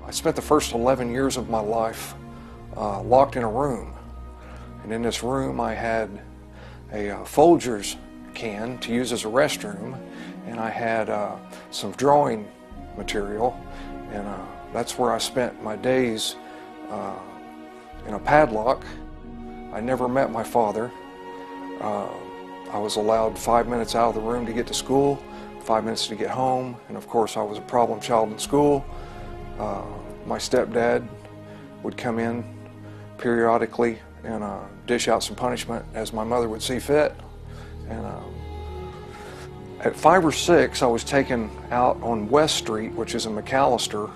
I spent the first 11 years of my life locked in a room. And in this room I had a Folgers can to use as a restroom, and I had some drawing material, and that's where I spent my days in a padlock. I never met my father. I was allowed 5 minutes out of the room to get to school, 5 minutes to get home, and of course I was a problem child in school. My stepdad would come in periodically and dish out some punishment as my mother would see fit. And at 5 or 6, I was taken out on West Street, which is in McAllister,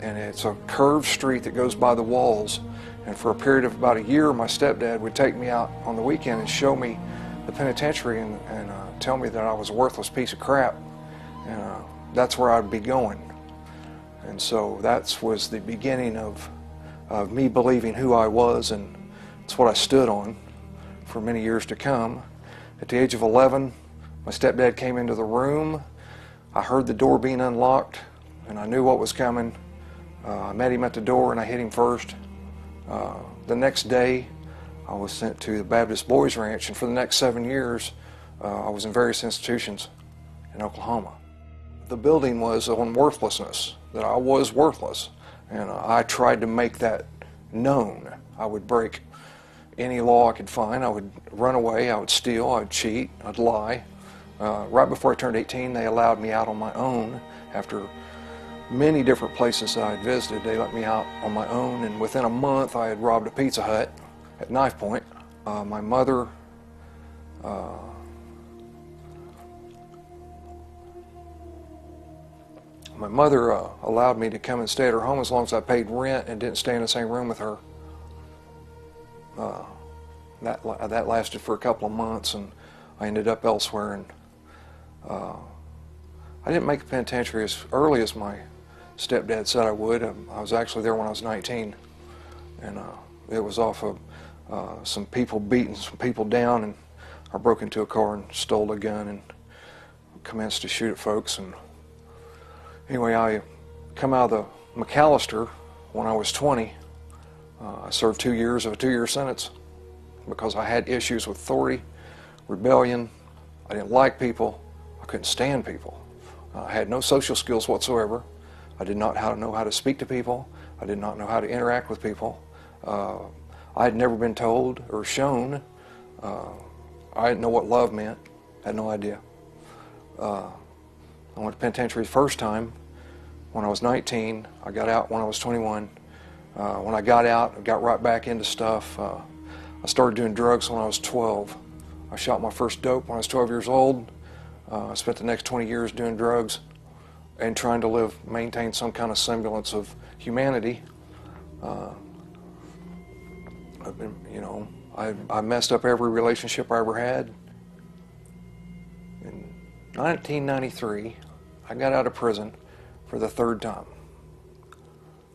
and it's a curved street that goes by the walls. And for a period of about a year, my stepdad would take me out on the weekend and show me the penitentiary and tell me that I was a worthless piece of crap. And that's where I'd be going. And so that was the beginning of me believing who I was, and it's what I stood on for many years to come. At the age of 11, my stepdad came into the room. I heard the door being unlocked, and I knew what was coming. I met him at the door, and I hit him first. The next day, I was sent to the Baptist Boys Ranch, and for the next 7 years, I was in various institutions in Oklahoma. The building was on worthlessness, that I was worthless, and I tried to make that known. I would break any law I could find. I would run away, I would steal, I would cheat, I'd lie. Right before I turned 18, they allowed me out on my own. After many different places that I had visited, they let me out on my own, and within a month I had robbed a Pizza Hut at knife point. My mother allowed me to come and stay at her home as long as I paid rent and didn't stay in the same room with her. That lasted for a couple of months, and I ended up elsewhere. And I didn't make a penitentiary as early as my stepdad said I would. I was actually there when I was 19, and it was off of some people beating some people down, and I broke into a car and stole a gun and commenced to shoot at folks. And anyway, I come out of the McAllister when I was 20. I served 2 years of a 2-year sentence because I had issues with authority, rebellion. I didn't like people. I couldn't stand people. I had no social skills whatsoever. I did not know how to speak to people. I did not know how to interact with people. I had never been told or shown. I didn't know what love meant. I had no idea. I went to penitentiary the first time when I was 19. I got out when I was 21. When I got out, I got right back into stuff. I started doing drugs when I was 12. I shot my first dope when I was 12 years old. I spent the next 20 years doing drugs and trying to maintain some kind of semblance of humanity. I messed up every relationship I ever had. In 1993, I got out of prison for the 3rd time.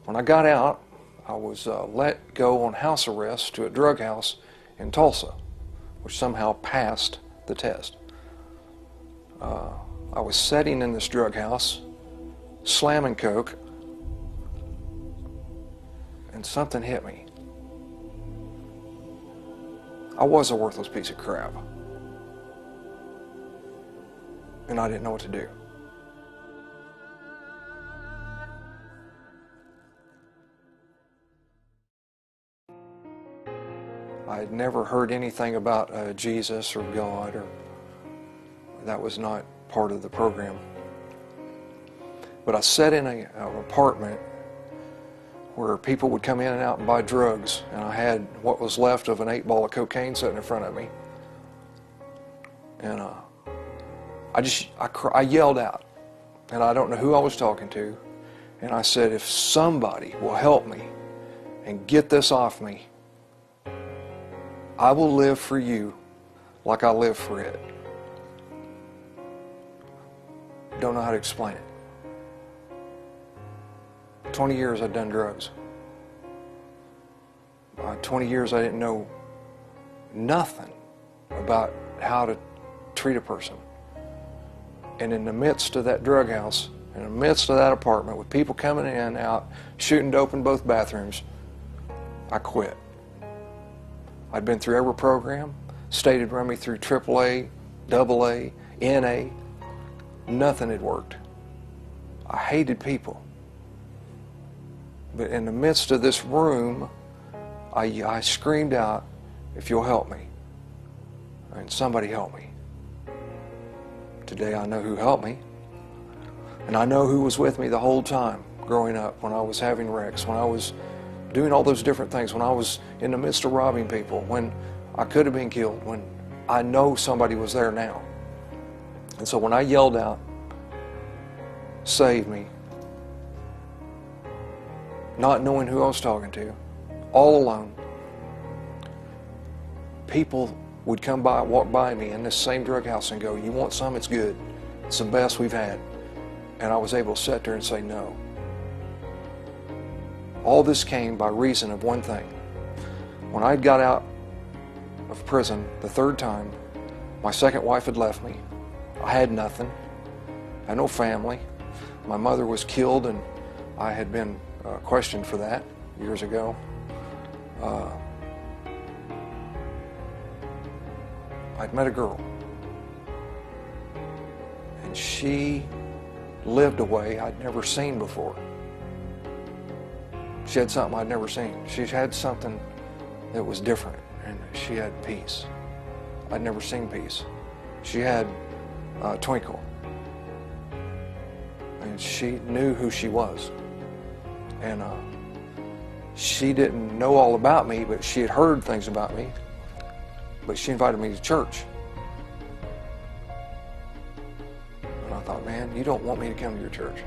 When I got out, I was let go on house arrest to a drug house in Tulsa, which somehow passed the test. I was sitting in this drug house, slamming coke, and something hit me. I was a worthless piece of crap, and I didn't know what to do. I had never heard anything about Jesus or God, or that was not part of the program. But I sat in an apartment where people would come in and out and buy drugs, and I had what was left of an 8-ball of cocaine sitting in front of me. And I yelled out, and I don't know who I was talking to, and I said, if somebody will help me and get this off me, I will live for you like I live for it. Don't know how to explain it. 20 years I'd done drugs. 20 years I didn't know nothing about how to treat a person. And in the midst of that drug house, in the midst of that apartment with people coming in and out, shooting dope in both bathrooms, I quit. I'd been through every program. State had run me through AAA, AA, NA. Nothing had worked. I hated people. But in the midst of this room, I screamed out, "If you'll help me." And somebody helped me. Today I know who helped me. And I know who was with me the whole time growing up, when I was having wrecks, when I was doing all those different things, when I was in the midst of robbing people, when I could have been killed, when I know somebody was there now. And so when I yelled out, "Save me," not knowing who I was talking to, all alone, people would come by, walk by me in this same drug house and go, "You want some? It's good. It's the best we've had." And I was able to sit there and say no. All this came by reason of one thing. When I got out of prison the third time, my second wife had left me. I had nothing. I had no family. My mother was killed, and I had been questioned for that years ago. I'd met a girl, and she lived a way I'd never seen before. She had something I'd never seen. She had something that was different, and she had peace. I'd never seen peace. She had a twinkle, and she knew who she was. And she didn't know all about me, but she had heard things about me. But she invited me to church. And I thought, man, you don't want me to come to your church.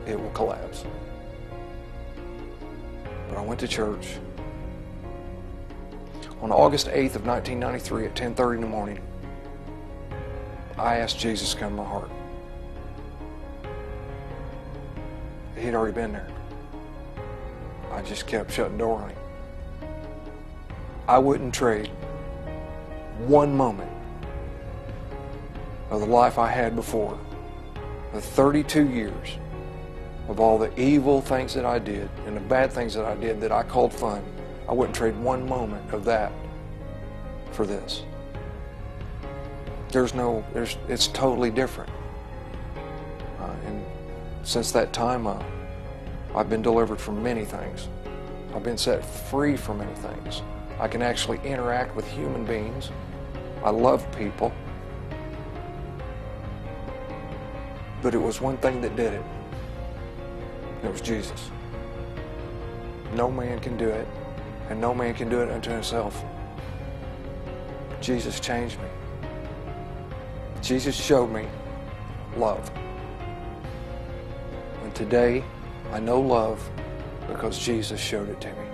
It will collapse. But I went to church. On August 8th of 1993 at 10:30 in the morning, I asked Jesus to come in my heart. He'd already been there. I just kept shutting the door on him. I wouldn't trade one moment of the life I had before, the 32 years of all the evil things that I did and the bad things that I did that I called fun. I wouldn't trade one moment of that for this. It's totally different. And since that time, I've been delivered from many things. I've been set free from many things. I can actually interact with human beings. I love people. But it was one thing that did it. It was Jesus. No man can do it, and no man can do it unto himself. Jesus changed me. Jesus showed me love. And today, I know love because Jesus showed it to me.